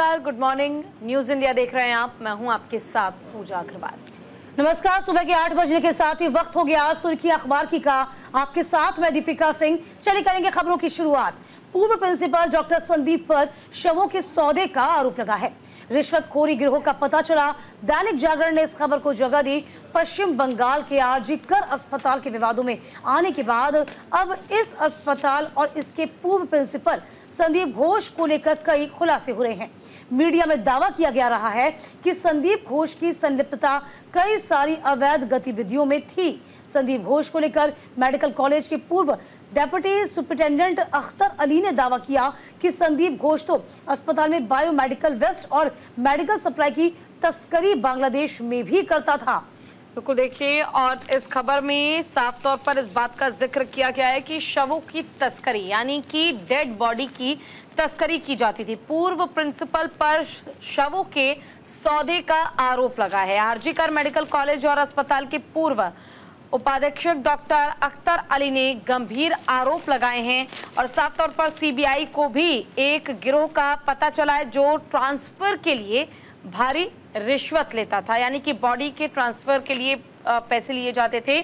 नमस्कार, good morning. News India देख रहे हैं आप। मैं हूं आपके साथ पूजा अग्रवाल। नमस्कार। सुबह के 8 बजने के साथ ही वक्त हो गया सुर्खी अखबार की का। आपके साथ मैं दीपिका सिंह। चलिए करेंगे खबरों की शुरुआत। पूर्व प्रिंसिपल डॉक्टर संदीप पर शवों के सौदे का आरोप लगा है। रिश्वतखोरी गिरोह का पता चला। दैनिक जागरण ने इस खबर को जगह दी। पश्चिम बंगाल के आरजी कर अस्पताल के विवादों में आने के बाद अब इस अस्पताल और इसके पूर्व प्रिंसिपल संदीप घोष को लेकर कई खुलासे हो रहे हैं। मीडिया में दावा किया जा रहा है कि संदीप घोष की संलिप्तता कई सारी अवैध गतिविधियों में थी। संदीप घोष को लेकर मेडिकल कॉलेज के पूर्व डेप्यूटी सुपरिटेंडेंट अख्तर अली ने दावा किया कि संदीप घोष तो अस्पताल में बायोमेडिकल वेस्ट और मेडिकल सप्लाई की तस्करी बांग्लादेश में भी करता था। बिल्कुल देखिए, और इस खबर में साफ तौर पर इस बात का जिक्र किया गया है कि शवों की तस्करी यानी कि डेड बॉडी की तस्करी की जाती थी। पूर्व प्रिंसिपल पर शवों के सौदे का आरोप लगा है। आरजी कर मेडिकल कॉलेज और अस्पताल के पूर्व उपाधीक्षक डॉक्टर अख्तर अली ने गंभीर आरोप लगाए हैं और साफ तौर पर सीबीआई को भी एक गिरोह का पता चला है जो ट्रांसफर के लिए भारी रिश्वत लेता था, यानी कि बॉडी के ट्रांसफर के लिए पैसे लिए जाते थे।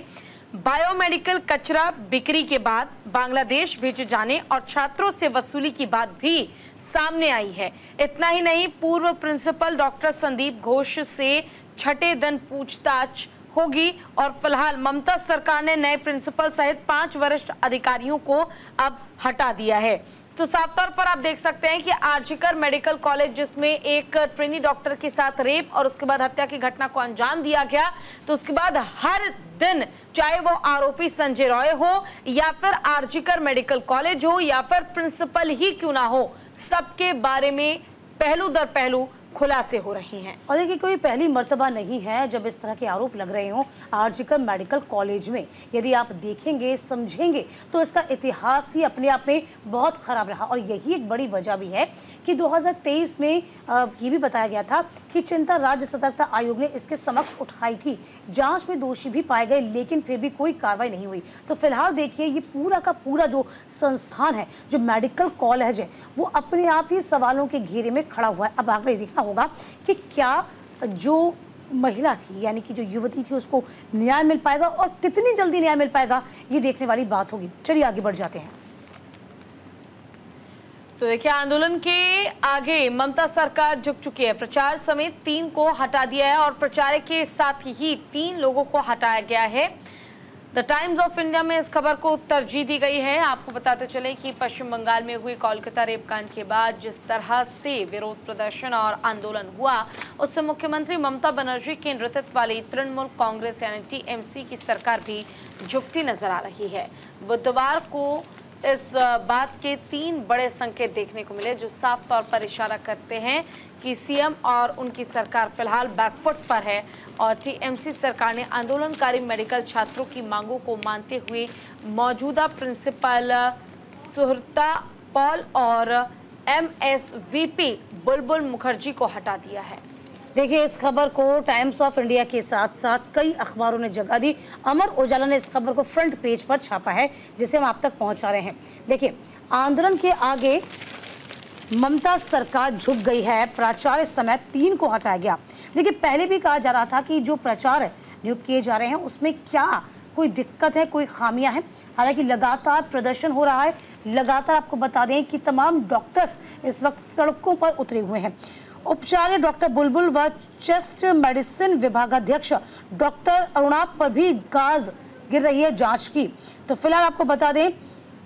बायोमेडिकल कचरा बिक्री के बाद बांग्लादेश भेजे जाने और छात्रों से वसूली की बात भी सामने आई है। इतना ही नहीं, पूर्व प्रिंसिपल डॉक्टर संदीप घोष से छठे दिन पूछताछ होगी और फिलहाल ममता सरकार ने नए प्रिंसिपल सहित 5 वरिष्ठ अधिकारियों को अब हटा दिया है। तो साफ तौर पर आप देख सकते हैं कि आरजी कर मेडिकल कॉलेज जिसमें एक ट्रेनी डॉक्टर के साथ रेप और उसके बाद हत्या की घटना को अंजाम दिया गया, तो उसके बाद हर दिन चाहे वो आरोपी संजय रॉय हो या फिर आरजी कर मेडिकल कॉलेज हो या फिर प्रिंसिपल ही क्यों ना हो, सबके बारे में पहलू दर पहलू खुलासे हो रहे हैं। और देखिए, कोई पहली मर्तबा नहीं है जब इस तरह के आरोप लग रहे हों आरजी कर मेडिकल कॉलेज में। यदि आप देखेंगे समझेंगे तो इसका इतिहास ही अपने आप में बहुत खराब रहा और यही एक बड़ी वजह भी है कि 2023 में ये भी बताया गया था कि चिंता राज्य सतर्कता आयोग ने इसके समक्ष उठाई थी। जांच में दोषी भी पाए गए लेकिन फिर भी कोई कार्रवाई नहीं हुई। तो फिलहाल देखिए, ये पूरा का पूरा जो संस्थान है, जो मेडिकल कॉलेज है, वो अपने आप ही सवालों के घेरे में खड़ा हुआ है। अब आगे देखना होगा कि क्या जो महिला थी यानी कि जो युवती थी उसको न्याय मिल पाएगा और कितनी जल्दी न्याय मिल पाएगा, ये देखने वाली बात होगी। चलिए आगे बढ़ जाते हैं। तो देखिए, आंदोलन के आगे ममता सरकार झुक चुकी है। प्रचार समेत 3 को हटा दिया है और प्रचार के साथ ही 3 लोगों को हटाया गया है। द टाइम्स ऑफ इंडिया में इस खबर को तरजीह दी गई है। आपको बताते चले कि पश्चिम बंगाल में हुई कोलकाता रेप कांड के बाद जिस तरह से विरोध प्रदर्शन और आंदोलन हुआ, उससे मुख्यमंत्री ममता बनर्जी के नेतृत्व वाली तृणमूल कांग्रेस यानी टीएमसी की सरकार भी झुकती नजर आ रही है। बुधवार को इस बात के 3 बड़े संकेत देखने को मिले जो साफ तौर पर इशारा करते हैं कि सीएम और उनकी सरकार फिलहाल बैकफुट पर है और टीएमसी सरकार ने आंदोलनकारी मेडिकल छात्रों की मांगों को मानते हुए मौजूदा प्रिंसिपल सुहृता पॉल और एमएसवीपी बुलबुल मुखर्जी को हटा दिया है। देखिए, इस खबर को टाइम्स ऑफ इंडिया के साथ साथ कई अखबारों ने जगह दी। अमर उजाला ने इस खबर को फ्रंट पेज पर छापा है जिसे हम आप तक पहुंचा रहे हैं। देखिए, आंदोलन के आगे ममता सरकार झुक गई है। प्राचार्य समेत 3 को हटाया गया। देखिए, पहले भी कहा जा रहा था कि जो प्राचार्य नियुक्त किए जा रहे हैं उसमें क्या कोई दिक्कत है, कोई खामियां हैं। हालांकि लगातार प्रदर्शन हो रहा है। लगातार आपको बता दें कि तमाम डॉक्टर्स इस वक्त सड़कों पर उतरे हुए हैं। उपचार्य डॉक्टर बुलबुल व चेस्ट मेडिसिन विभागाध्यक्ष डॉक्टर अरुणाप पर भी गाज गिर रही है जांच की। तो फिलहाल आपको बता दें,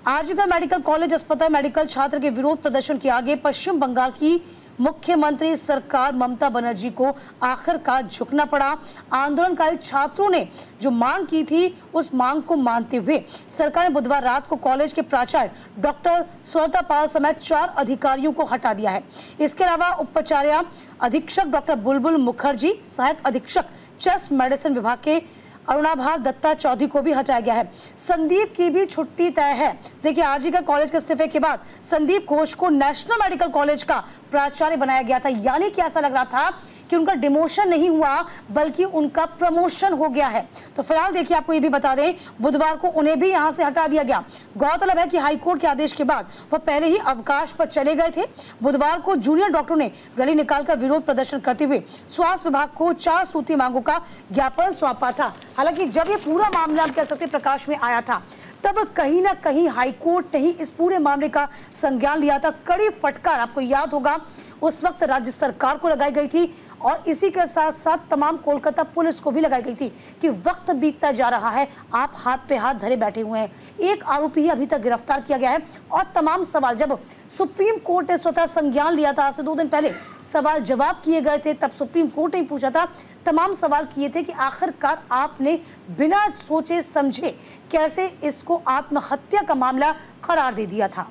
आरजी कर मेडिकल कॉलेज अस्पताल मेडिकल छात्र के विरोध प्रदर्शन के आगे पश्चिम बंगाल की मुख्यमंत्री सरकार ममता बनर्जी को आखिरकार झुकना पड़ा। आंदोलनकारी छात्रों ने जो मांग की थी उस मांग को मानते हुए सरकार ने बुधवार रात को कॉलेज के प्राचार्य डॉक्टर सुहृता पाल समेत 4 अधिकारियों को हटा दिया है। इसके अलावा उपाचार्य अधीक्षक डॉक्टर बुलबुल मुखर्जी, सहायक अधीक्षक चेस्ट मेडिसिन विभाग के अरुणाभार दत्ता चौधरी को भी हटाया गया है। संदीप की भी छुट्टी तय है। देखिए, आरजी कर कॉलेज के इस्तीफे के बाद संदीप घोष को नेशनल मेडिकल कॉलेज का प्राचार्य बनाया गया था, यानी कि ऐसा लग रहा था कि उनका डिमोशन नहीं हुआ बल्कि उनका प्रमोशन हो गया है। तो फिलहाल देखिए, आपको ये भी बता दें, बुधवार को उन्हें भी यहां से हटा दिया गया। गौरतलब है कि हाईकोर्ट के आदेश के बाद वह पहले ही अवकाश पर चले गए थे। बुधवार को जूनियर डॉक्टरों ने रैली निकालकर विरोध प्रदर्शन करते हुए स्वास्थ्य विभाग को 4 सूत्री मांगों का ज्ञापन सौंपा था। हालांकि जब ये पूरा मामला हम कह सकते प्रकाश में आया था, तब कहीं ना कहीं हाईकोर्ट ने ही इस पूरे मामले का संज्ञान लिया था। कड़ी फटकार आपको याद होगा उस वक्त राज्य सरकार को लगाई गई थी और इसी के साथ साथ तमाम कोलकाता पुलिस को भी लगाई गई थी कि वक्त बीतता जा रहा है, आप हाथ पे हाथ धरे बैठे हुए हैं। एक आरोपी ही अभी तक गिरफ्तार किया गया है और तमाम सवाल, जब सुप्रीम कोर्ट ने स्वतः संज्ञान लिया था, आज से 2 दिन पहले सवाल जवाब किए गए थे, तब सुप्रीम कोर्ट ने पूछा था, तमाम सवाल किए थे कि आखिरकार आपने बिना सोचे समझे कैसे इसको आत्महत्या का मामला करार दे दिया था।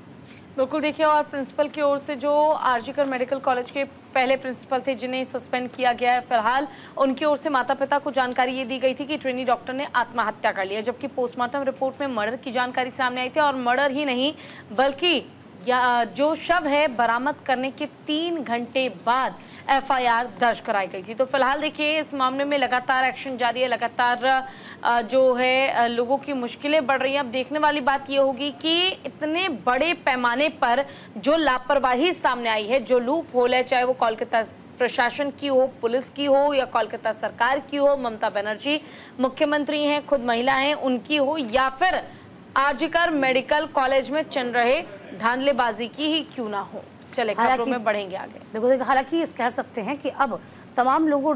बिल्कुल देखिए, और प्रिंसिपल की ओर से जो आरजीकर मेडिकल कॉलेज के पहले प्रिंसिपल थे जिन्हें सस्पेंड किया गया है, फिलहाल उनकी ओर से माता पिता को जानकारी ये दी गई थी कि ट्रेनी डॉक्टर ने आत्महत्या कर लिया, जबकि पोस्टमार्टम रिपोर्ट में मर्डर की जानकारी सामने आई थी। और मर्डर ही नहीं बल्कि जो शव है बरामद करने के 3 घंटे बाद एफआईआर दर्ज कराई गई थी। तो फिलहाल देखिए, इस मामले में लगातार एक्शन जारी है, लगातार जो है लोगों की मुश्किलें बढ़ रही हैं। अब देखने वाली बात ये होगी कि इतने बड़े पैमाने पर जो लापरवाही सामने आई है, जो लूप होल है, चाहे वो कोलकाता प्रशासन की हो, पुलिस की हो या कोलकाता सरकार की हो, ममता बनर्जी मुख्यमंत्री हैं, खुद महिला हैं, उनकी हो, या फिर आरजीकर मेडिकल कॉलेज में चल रहे धांधलेबाजी की ही क्यों ना हो। चले खबरों में बढ़ेंगे आगे। बिल्कुल, हालांकि इस कह सकते हैं कि अब तमाम लोगों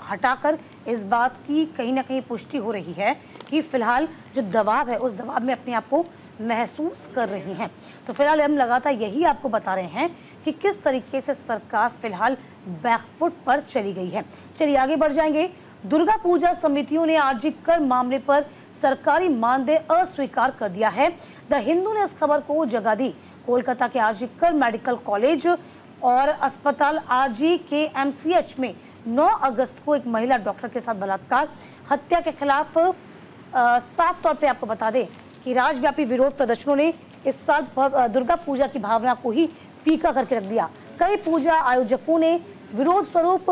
हटाकर इस बात की कहीं ना कहीं पुष्टि हो रही है कि फिलहाल जो दबाव है उस दबाव में अपने आप को महसूस कर रही हैं। तो फिलहाल हम लगातार यही आपको बता रहे हैं कि किस तरीके से सरकार फिलहाल बैकफुट पर चली गई है। चलिए आगे बढ़ जाएंगे। दुर्गा पूजा समितियों ने आरजीकर मामले पर सरकारी मानदेय अस्वीकार कर दिया है। द हिंदू ने इस खबर को जगह दी। कोलकाता के आरजीकर मेडिकल कॉलेज और अस्पताल RGKMCH में 9 अगस्त को एक महिला डॉक्टर के साथ बलात्कार हत्या के खिलाफ साफ तौर पे आपको बता दें कि राज्यव्यापी विरोध प्रदर्शनों ने इस साल दुर्गा पूजा की भावना को ही फीका करके रख दिया। कई पूजा आयोजकों ने विरोध स्वरूप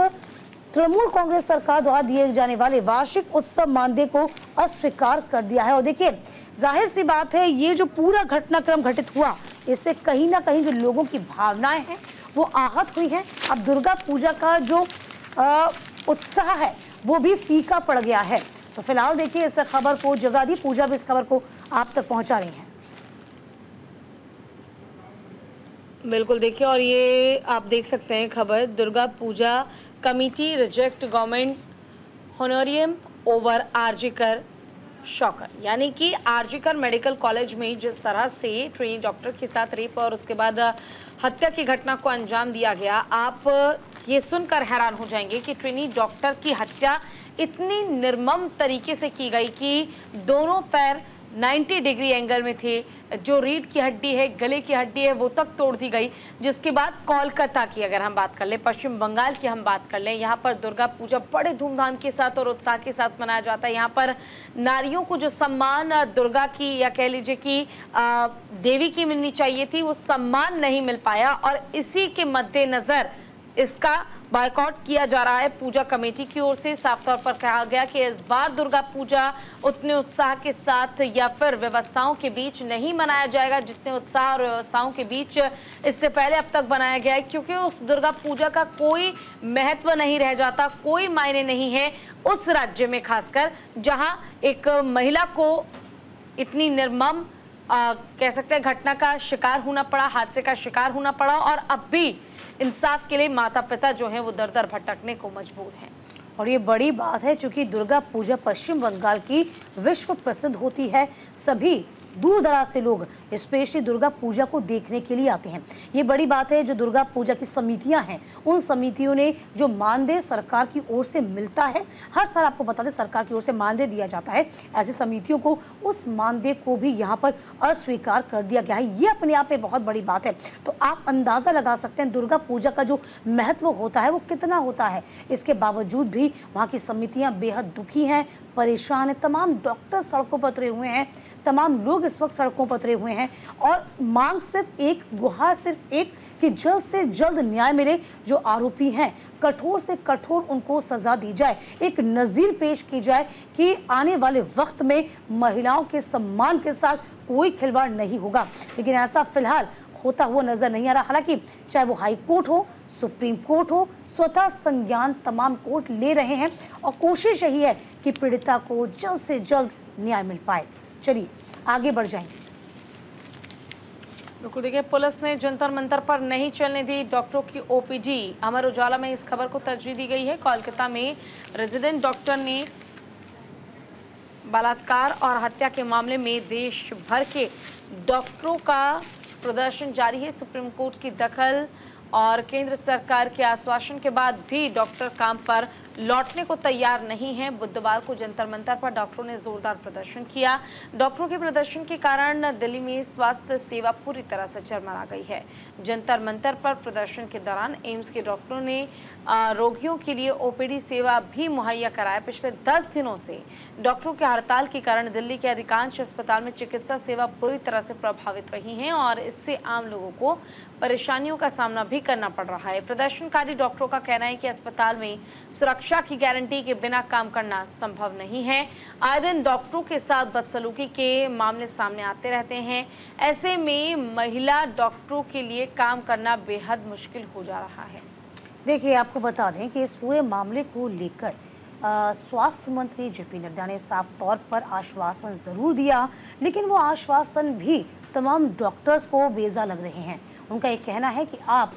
तृणमूल कांग्रेस सरकार द्वारा दिए जाने वाले वार्षिक उत्सव मानदेय को अस्वीकार कर दिया है। और देखिए, जाहिर सी बात है, ये जो पूरा घटनाक्रम घटित हुआ, इससे कहीं ना कहीं जो लोगों की भावनाएं हैं वो आहत हुई हैं। अब दुर्गा पूजा का जो उत्साह है वो भी फीका पड़ गया है। तो फिलहाल देखिए, इस खबर को जगह दी, पूजा भी इस खबर को आप तक पहुंचा रही हैं। बिल्कुल देखिए, और ये आप देख सकते हैं खबर, Durga Puja committee reject government honorarium over RG Kar shocker. यानी कि आरजीकर मेडिकल कॉलेज में जिस तरह से ट्रेनी डॉक्टर के साथ रेप और उसके बाद हत्या की घटना को अंजाम दिया गया, आप ये सुनकर हैरान हो जाएंगे कि ट्रेनी डॉक्टर की हत्या इतनी निर्मम तरीके से की गई कि दोनों पैर 90 डिग्री एंगल में थे, जो रीढ़ की हड्डी है, गले की हड्डी है, वो तक तोड़ दी गई। जिसके बाद कोलकाता की अगर हम बात कर लें, पश्चिम बंगाल की हम बात कर लें, यहाँ पर दुर्गा पूजा बड़े धूमधाम के साथ और उत्साह के साथ मनाया जाता है। यहाँ पर नारियों को जो सम्मान दुर्गा की या कह लीजिए कि देवी की मिलनी चाहिए थी, वो सम्मान नहीं मिल पाया और इसी के मद्देनजर इसका बायकॉट किया जा रहा है। पूजा कमेटी की ओर से साफ तौर पर कहा गया कि इस बार दुर्गा पूजा उतने उत्साह के साथ या फिर व्यवस्थाओं के बीच नहीं मनाया जाएगा जितने उत्साह और व्यवस्थाओं के बीच इससे पहले अब तक बनाया गया है, क्योंकि उस दुर्गा पूजा का कोई महत्व नहीं रह जाता, कोई मायने नहीं है उस राज्य में, खासकर जहां एक महिला को इतनी निर्मम कह सकते हैं घटना का शिकार होना पड़ा, हादसे का शिकार होना पड़ा, और अब भी इंसाफ के लिए माता पिता जो हैं वो दर दर भटकने को मजबूर हैं। और ये बड़ी बात है, चूंकि दुर्गा पूजा पश्चिम बंगाल की विश्व प्रसिद्ध होती है, सभी दूर दराज से लोग स्पेशली दुर्गा पूजा को देखने के लिए आते हैं। ये बड़ी बात है। जो दुर्गा पूजा की समितियां हैं, उन समितियों ने जो मानदेय सरकार की ओर से मिलता है, हर साल आपको बता दें सरकार की ओर से मानदेय दिया जाता है, ऐसी समितियों को उस मानदेय को भी यहाँ पर अस्वीकार कर दिया गया है। ये अपने आप में बहुत बड़ी बात है। तो आप अंदाज़ा लगा सकते हैं दुर्गा पूजा का जो महत्व होता है वो कितना होता है। इसके बावजूद भी वहाँ की समितियाँ बेहद दुखी हैं, परेशान हैं, तमाम डॉक्टर सड़कों पर उतरे हुए हैं, तमाम लोग इस वक्त सड़कों पर उतरे हुए हैं और मांग सिर्फ एक, गुहार सिर्फ एक कि जल्द से जल्द न्याय मिले। जो आरोपी हैं कठोर से कठोर उनको सजा दी जाए, एक नज़ीर पेश की जाए कि आने वाले वक्त में महिलाओं के सम्मान के साथ कोई खिलवाड़ नहीं होगा। लेकिन ऐसा फिलहाल होता हुआ नजर नहीं आ रहा। हालांकि चाहे वो हाई कोर्ट हो, सुप्रीम कोर्ट हो, स्वतः संज्ञान तमाम कोर्ट ले रहे हैं और कोशिश यही है कि पीड़िता को जल्द से जल्द न्याय मिल पाए। चलिए आगे बढ़ जाएंगे। बिल्कुल, देखिए पुलिस ने जंतर मंतर पर नहीं चलने दी डॉक्टरों की ओपीडी। अमर उजाला में इस खबर को तरजीह दी गई है। कोलकाता में रेजिडेंट डॉक्टर ने बलात्कार और हत्या के मामले में देश भर के डॉक्टरों का प्रदर्शन जारी है। सुप्रीम कोर्ट की दखल और केंद्र सरकार के आश्वासन के बाद भी डॉक्टर काम पर लौटने को तैयार नहीं है। बुधवार को जंतर मंतर पर डॉक्टरों ने जोरदार प्रदर्शन किया। डॉक्टरों के प्रदर्शन के कारण दिल्ली में स्वास्थ्य सेवा पूरी तरह से चरमरा गई है। जंतर मंतर पर प्रदर्शन के दौरान एम्स के डॉक्टरों ने रोगियों के लिए ओपीडी सेवा भी मुहैया कराया। पिछले 10 दिनों से डॉक्टरों के हड़ताल के कारण दिल्ली के अधिकांश अस्पताल में चिकित्सा सेवा पूरी तरह से प्रभावित रही है और इससे आम लोगों को परेशानियों का सामना भी करना पड़ रहा है। प्रदर्शनकारी डॉक्टरों का कहना है कि अस्पताल में सुरक्षा की गारंटी के बिना काम करना संभव नहीं है। आए दिन डॉक्टरों के साथ बदसलूकी के मामले सामने आते रहते हैं। ऐसे में महिला डॉक्टरों के लिए काम करना बेहद मुश्किल हो जा रहा है। देखिए, आपको बता दें कि इस पूरे मामले को लेकर स्वास्थ्य मंत्री जेपी नड्डा ने साफ तौर पर आश्वासन जरूर दिया, लेकिन वो आश्वासन भी तमाम डॉक्टर्स को बेजा लग रहे हैं। उनका ये कहना है कि आप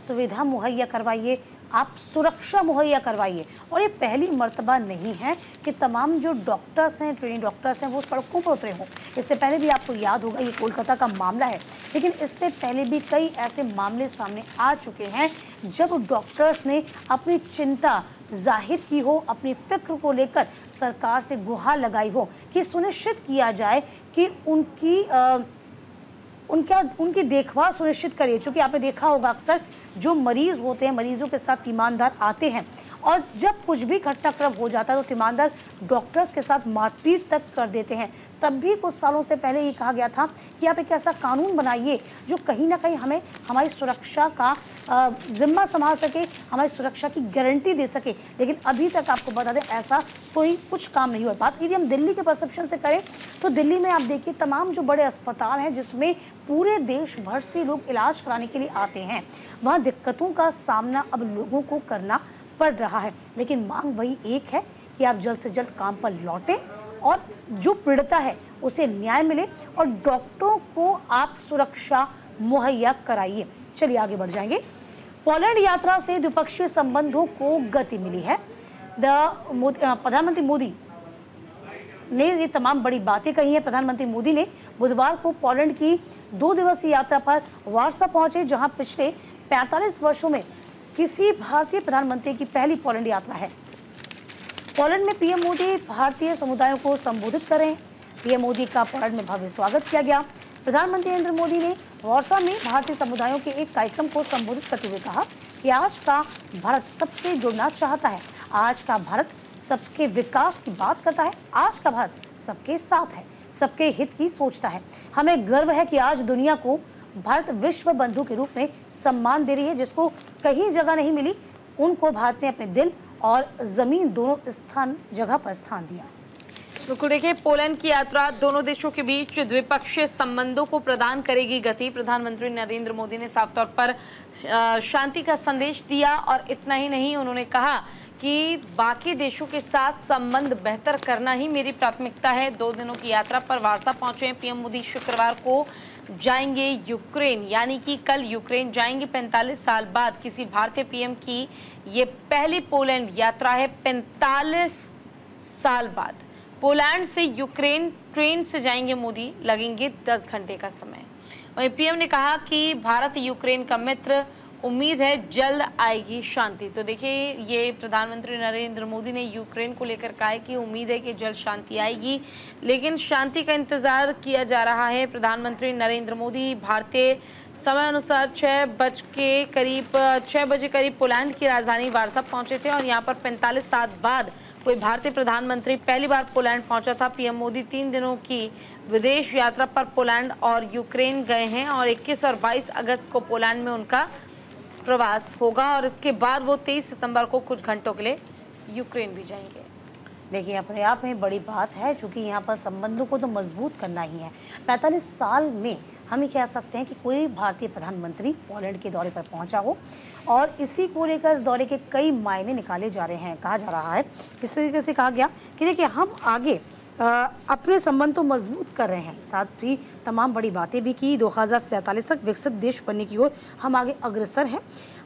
सुविधा मुहैया करवाइए, आप सुरक्षा मुहैया करवाइए। और ये पहली मर्तबा नहीं है कि तमाम जो डॉक्टर्स हैं, ट्रेनिंग डॉक्टर्स हैं, वो सड़कों पर उतरे हों। इससे पहले भी आपको याद होगा, ये कोलकाता का मामला है, लेकिन इससे पहले भी कई ऐसे मामले सामने आ चुके हैं जब डॉक्टर्स ने अपनी चिंता जाहिर की हो, अपनी फिक्र को लेकर सरकार से गुहार लगाई हो कि सुनिश्चित किया जाए कि उनकी देखभाल सुनिश्चित करिए। क्योंकि आपने देखा होगा अक्सर जो मरीज होते हैं, मरीजों के साथ तीमानदार आते हैं और जब कुछ भी घटनाक्रम हो जाता है तो तीमानदार डॉक्टर्स के साथ मारपीट तक कर देते हैं। तब भी कुछ सालों से पहले ये कहा गया था कि आप एक ऐसा कानून बनाइए जो कहीं ना कहीं हमें हमारी सुरक्षा का जिम्मा संभाल सके, हमारी सुरक्षा की गारंटी दे सके। लेकिन अभी तक आपको बता दें ऐसा कोई कुछ काम नहीं हुआ। बात यदि हम दिल्ली के परसेप्शन से करें तो दिल्ली में आप देखिए तमाम जो बड़े अस्पताल हैं जिसमें पूरे देश भर से लोग इलाज कराने के लिए आते हैं, वहाँ दिक्कतों का सामना अब लोगों को करना पड़ रहा है। लेकिन मांग वही एक है कि आप जल्द से जल्द काम पर लौटें और जो पीड़िता है उसे न्याय मिले और डॉक्टरों को आप सुरक्षा मुहैया कराइए। चलिए आगे बढ़ जाएंगे। पोलैंड यात्रा से द्विपक्षीय संबंधों को गति मिली है। प्रधानमंत्री मोदी ने ये तमाम बड़ी बातें कही हैं। प्रधानमंत्री मोदी ने बुधवार को पोलैंड की 2 दिवसीय यात्रा पर वार्सा पहुंचे, जहां पिछले 45 वर्षों में किसी भारतीय प्रधानमंत्री की पहली पोलैंड यात्रा है। पोलैंड में पीएम मोदी भारतीय समुदायों को संबोधित कर रहे हैं। पीएम मोदी का पोलैंड में भव्य स्वागत किया गया। प्रधानमंत्री नरेंद्र मोदी ने वार्सा में भारतीय समुदायों के एक कार्यक्रम को संबोधित करते हुए कहा कि आज का भारत सबसे जुड़ना चाहता है, आज का भारत सबके विकास की बात करता है, आज का भारत सबके साथ है, सबके हित की सोचता है। हमें गर्व है कि आज दुनिया को भारत विश्व बंधु के रूप में सम्मान दे रही है, जिसको कहीं जगह नहीं मिली। उनको भारत ने अपने दिल और जमीन दोनों जगह पर स्थान दिया। बिल्कुल, देखिए पोलैंड की यात्रा दोनों देशों के बीच द्विपक्षीय संबंधों को प्रदान करेगी गति। प्रधानमंत्री नरेंद्र मोदी ने साफ तौर पर शांति का संदेश दिया और इतना ही नहीं, उन्होंने कहा कि बाकी देशों के साथ संबंध बेहतर करना ही मेरी प्राथमिकता है। 2 दिनों की यात्रा पर वार्सा पहुंचे हैं पीएम मोदी। शुक्रवार को जाएंगे यूक्रेन, यानी कि कल यूक्रेन जाएंगे। 45 साल बाद किसी भारतीय पीएम की ये पहली पोलैंड यात्रा है। 45 साल बाद पोलैंड से यूक्रेन ट्रेन से जाएंगे मोदी, लगेंगे 10 घंटे का समय। वहीं पीएम ने कहा कि भारत यूक्रेन का मित्र उम्मीद है जल्द आएगी शांति। तो देखिए, ये प्रधानमंत्री नरेंद्र मोदी ने यूक्रेन को लेकर कहा है कि उम्मीद है कि जल्द शांति आएगी, लेकिन शांति का इंतजार किया जा रहा है। प्रधानमंत्री नरेंद्र मोदी भारतीय समय अनुसार 6 बजे करीब पोलैंड की राजधानी वार्सा पहुंचे थे और यहां पर 45 साल बाद कोई भारतीय प्रधानमंत्री पहली बार पोलैंड पहुंचा था। पीएम मोदी 3 दिनों की विदेश यात्रा पर पोलैंड और यूक्रेन गए हैं और 21 और 22 अगस्त को पोलैंड में उनका प्रवास होगा और इसके बाद वो 23 सितंबर को कुछ घंटों के लिए यूक्रेन भी जाएंगे। देखिए, अपने आप में बड़ी बात है, क्योंकि यहाँ पर संबंधों को तो मजबूत करना ही है। 45 साल में हम ये कह सकते हैं कि कोई भारतीय प्रधानमंत्री पोलैंड के दौरे पर पहुंचा हो और इसी को लेकर इस दौरे के कई मायने निकाले जा रहे हैं। कहा जा रहा है, इस तरीके से कहा गया कि देखिए, हम आगे अपने संबंध तो मजबूत कर रहे हैं, साथ ही तमाम बड़ी बातें भी की। 2047 तक विकसित देश बनने की ओर हम आगे अग्रसर हैं।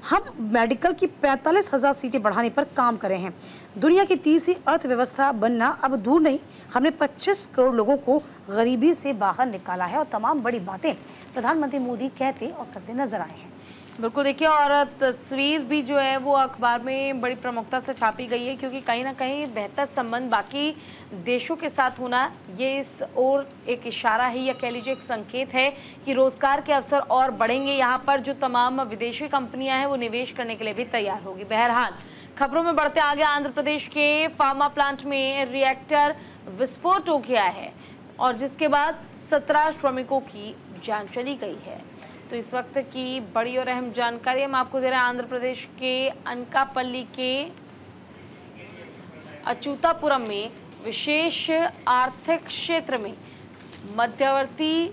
हम मेडिकल की 45,000 सीटें बढ़ाने पर काम कर रहे हैं। दुनिया की तीसरी अर्थव्यवस्था बनना अब दूर नहीं, हमने 25 करोड़ लोगों को गरीबी से बाहर निकाला है और तमाम बड़ी बातें प्रधानमंत्री मोदी कहते और करते नजर आए हैं। बिल्कुल, देखिए, और तस्वीर भी जो है वो अखबार में बड़ी प्रमुखता से छापी गई है, क्योंकि कहीं ना कहीं बेहतर संबंध बाकी देशों के साथ होना, ये इस ओर एक इशारा है या कह लीजिए एक संकेत है कि रोजगार के अवसर और बढ़ेंगे। यहाँ पर जो तमाम विदेशी कंपनियां हैं वो निवेश करने के लिए भी तैयार होगी। बहरहाल, खबरों में बढ़ते आगे, आंध्र प्रदेश के फार्मा प्लांट में रिएक्टर विस्फोट हो गया है और जिसके बाद 17 श्रमिकों की जान चली गई है। तो इस वक्त की बड़ी और अहम जानकारी हम आपको दे रहे हैं। आंध्र प्रदेश के अनकापल्ली के अच्युतापुरम में विशेष आर्थिक क्षेत्र में मध्यवर्ती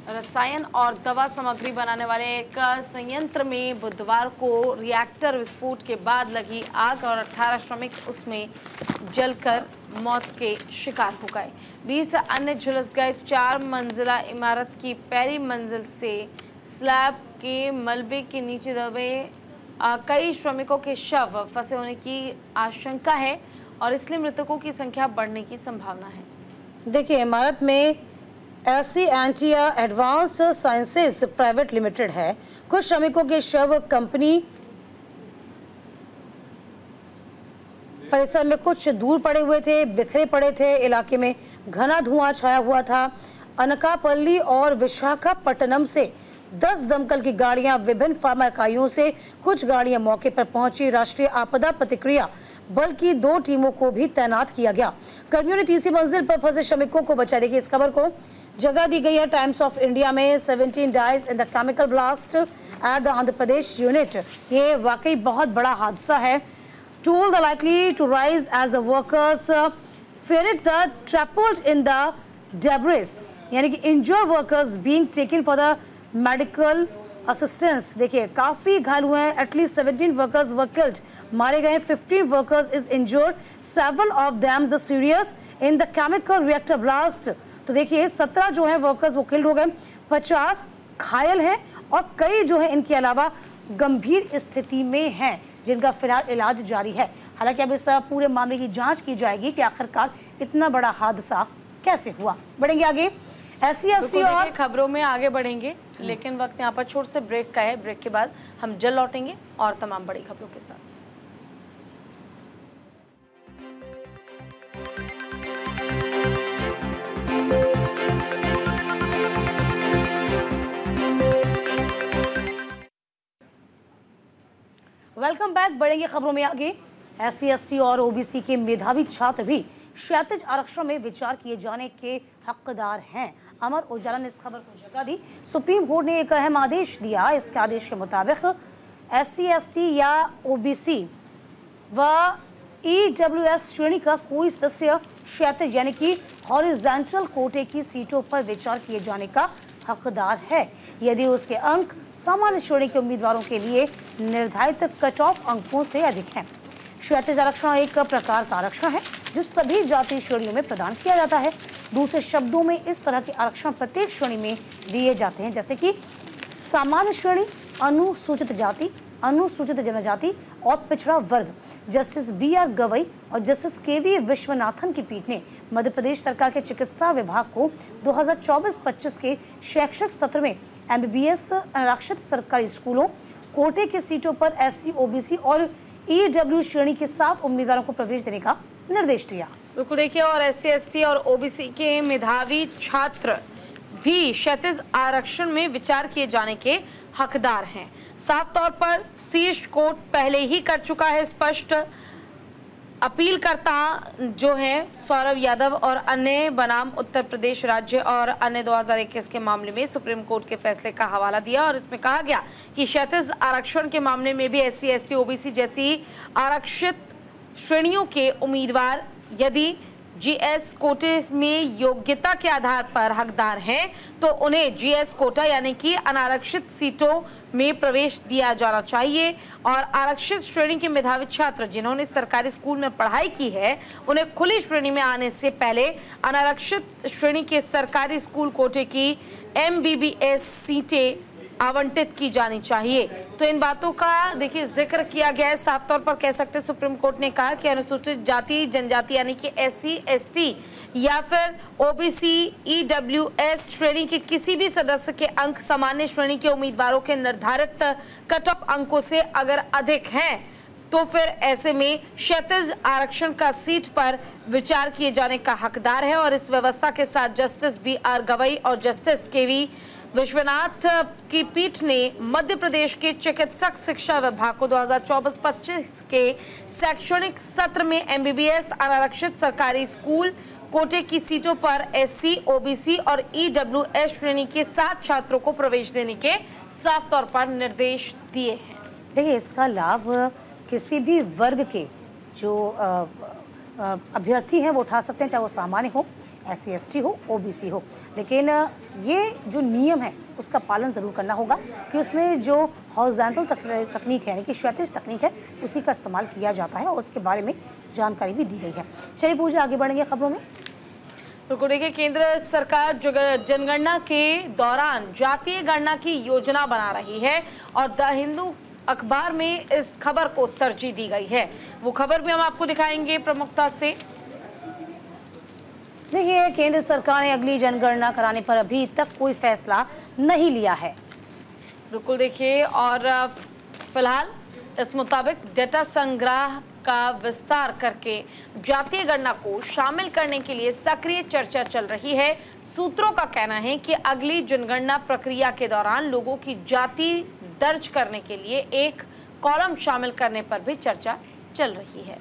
रसायन और दवा सामग्री बनाने वाले एक संयंत्र में बुधवार को रिएक्टर विस्फोट के बाद लगी आग और 18 श्रमिक उसमें जलकर मौत के शिकार हो गए। 20 अन्य झुलस गए। 4 मंजिला इमारत की पहली मंजिल से स्लैब के मलबे के नीचे दबे कई श्रमिकों के शव फंसे होने की आशंका है और इसलिए मृतकों की संख्या बढ़ने की संभावना है। देखिए, इमारत में ऐसी एंटिया एडवांस्ड साइंसेज प्राइवेट लिमिटेड है। कुछ श्रमिकों के शव कंपनी परिसर में कुछ दूर पड़े हुए थे, बिखरे पड़े थे। इलाके में घना धुआं छाया हुआ था। अनकापल्ली और विशाखापट्टनम से 10 दमकल की गाड़ियां, विभिन्न फार्मा इकाइयों से कुछ गाड़ियां मौके पर पहुंची। राष्ट्रीय आपदा प्रतिक्रिया बल की 2 टीमों को भी तैनात किया गया। कर्मियों ने तीसरी मंजिल पर फंसे श्रमिकों को बचाया। देखिए, इस खबर को जगह दी गई है टाइम्स ऑफ इंडिया में। 17 dies in the chemical blast at the Andhra Pradesh unit. ये वाकई बहुत बड़ा हादसा है। Toll the likely to rise as the workers feared the trapped in the debris, यानी कि injured workers being taken for the medical assistance. देखिए, काफी घायल हुए हैं। एटलीस्ट 17 वर्कर्स वर किल्ड, मारे गए। 15 workers is injured, several of them the serious in the chemical reactor blast. तो देखिए, 17 जो है वर्कर्स वो किल्ड हो गए, 50 घायल हैं और कई जो है इनके अलावा गंभीर स्थिति में हैं, जिनका फिलहाल इलाज जारी है। हालांकि अब इस पूरे मामले की जांच की जाएगी कि आखिरकार इतना बड़ा हादसा कैसे हुआ। बढ़ेंगे आगे SC/ST और खबरों में आगे बढ़ेंगे, लेकिन वक्त यहाँ पर छोटे से ब्रेक का है। ब्रेक के बाद हम जल्द लौटेंगे और तमाम बड़ी खबरों के साथ। Welcome back. बढ़ेंगे खबरों में आगे। SC/ST और OBC के मेधावी छात्र भी क्षैतिज आरक्षण में विचार किए जाने के हकदार हैं। अमर उजाला ने इस खबर को जगह दी। सुप्रीम कोर्ट ने एक अहम आदेश दिया। इसके आदेश के मुताबिक SC/ST या OBC व EWS श्रेणी का कोई सदस्य क्षैतिज यानी कि हॉरिजॉन्टल कोटे की सीटों पर विचार किए जाने का हकदार है, यदि उसके अंक सामान्य श्रेणी के उम्मीदवारों के लिए निर्धारित कट ऑफ अंकों से अधिक हैं। क्षैतिज आरक्षण एक प्रकार का आरक्षण है जो सभी जाति श्रेणियों में प्रदान किया जाता है। दूसरे शब्दों में, इस तरह के आरक्षण प्रत्येक श्रेणी में दिए जाते हैं, जैसे कि सामान्य श्रेणी, अनुसूचित जाति, अनुसूचित जनजाति और पिछड़ा वर्ग। जस्टिस BR गवई और जस्टिस KV विश्वनाथन की पीठ ने मध्य प्रदेश सरकार के चिकित्सा विभाग को 2024-25 के शैक्षिक सत्र में MBBS आरक्षित सरकारी स्कूलों, कोटे की सीटों पर SC, OBC और EW श्रेणी के 7 उम्मीदवारों को प्रवेश देने का निर्देश दिया। बिल्कुल देखिए, और SC, ST और OBC के मेधावी छात्र भी क्षैतिज आरक्षण में विचार किए जाने के हकदार हैं। साफ तौर पर शीर्ष कोर्ट पहले ही कर चुका है स्पष्ट। अपीलकर्ता जो है सौरभ यादव और अन्य बनाम उत्तर प्रदेश राज्य और अन्य 2021 के मामले में सुप्रीम कोर्ट के फैसले का हवाला दिया और इसमें कहा गया कि क्षैतिज आरक्षण के मामले में भी SC, ST, OBC जैसी आरक्षित श्रेणियों के उम्मीदवार यदि GS कोटे में योग्यता के आधार पर हकदार हैं तो उन्हें GS कोटा यानी कि अनारक्षित सीटों में प्रवेश दिया जाना चाहिए। और आरक्षित श्रेणी के मेधावी छात्र जिन्होंने सरकारी स्कूल में पढ़ाई की है उन्हें खुली श्रेणी में आने से पहले अनारक्षित श्रेणी के सरकारी स्कूल कोटे की MBBS सीटें आवंटित की जानी चाहिए। तो इन बातों का देखिए जिक्र किया गया है। साफ तौर पर कह सकते हैं सुप्रीम कोर्ट ने कहा कि अनुसूचित जाति जनजाति यानी कि SC, ST या फिर OBC, EWS श्रेणी के किसी भी सदस्य के अंक सामान्य श्रेणी के उम्मीदवारों के निर्धारित कट ऑफ अंकों से अगर अधिक हैं तो फिर ऐसे में क्षैतिज आरक्षण का सीट पर विचार किए जाने का हकदार है। और इस व्यवस्था के साथ जस्टिस BR गवई और जस्टिस KV विश्वनाथ की पीठ ने मध्य प्रदेश के चिकित्सक शिक्षा विभाग को 2024-25 के शैक्षणिक सत्र में MBBS अनारक्षित सरकारी स्कूल कोटे की सीटों पर SC, OBC और EWS श्रेणी के 7 छात्रों को प्रवेश देने के साफ तौर पर निर्देश दिए हैं। देखिए, इसका लाभ किसी भी वर्ग के जो अभ्यर्थी हैं वो उठा सकते हैं, चाहे वो सामान्य हो, SC, ST हो, OBC हो। लेकिन ये जो नियम है उसका पालन ज़रूर करना होगा कि उसमें जो हॉरिज़ॉन्टल तकनीक है यानी कि क्षैतिज तकनीक है उसी का इस्तेमाल किया जाता है और उसके बारे में जानकारी भी दी गई है। चलिए पूजा, आगे बढ़ेंगे खबरों में। बिल्कुल देखिए, केंद्र सरकार जनगणना के दौरान जातीय गणना की योजना बना रही है और द हिंदू अखबार में इस खबर को तरजीह दी गई है। वो खबर भी हम आपको दिखाएंगे प्रमुखता से। देखिए, केंद्र सरकार ने अगली जनगणना कराने पर अभी तक कोई फैसला नहीं लिया है। बिल्कुल देखिए, और फिलहाल इस मुताबिक डेटा संग्रह का विस्तार करके जातीय गणना को शामिल करने के लिए सक्रिय चर्चा चल रही है। सूत्रों का कहना है कि अगली जनगणना प्रक्रिया के दौरान लोगों की जाति दर्ज करने के लिए एक कॉलम शामिल करने पर भी चर्चा चल रही है।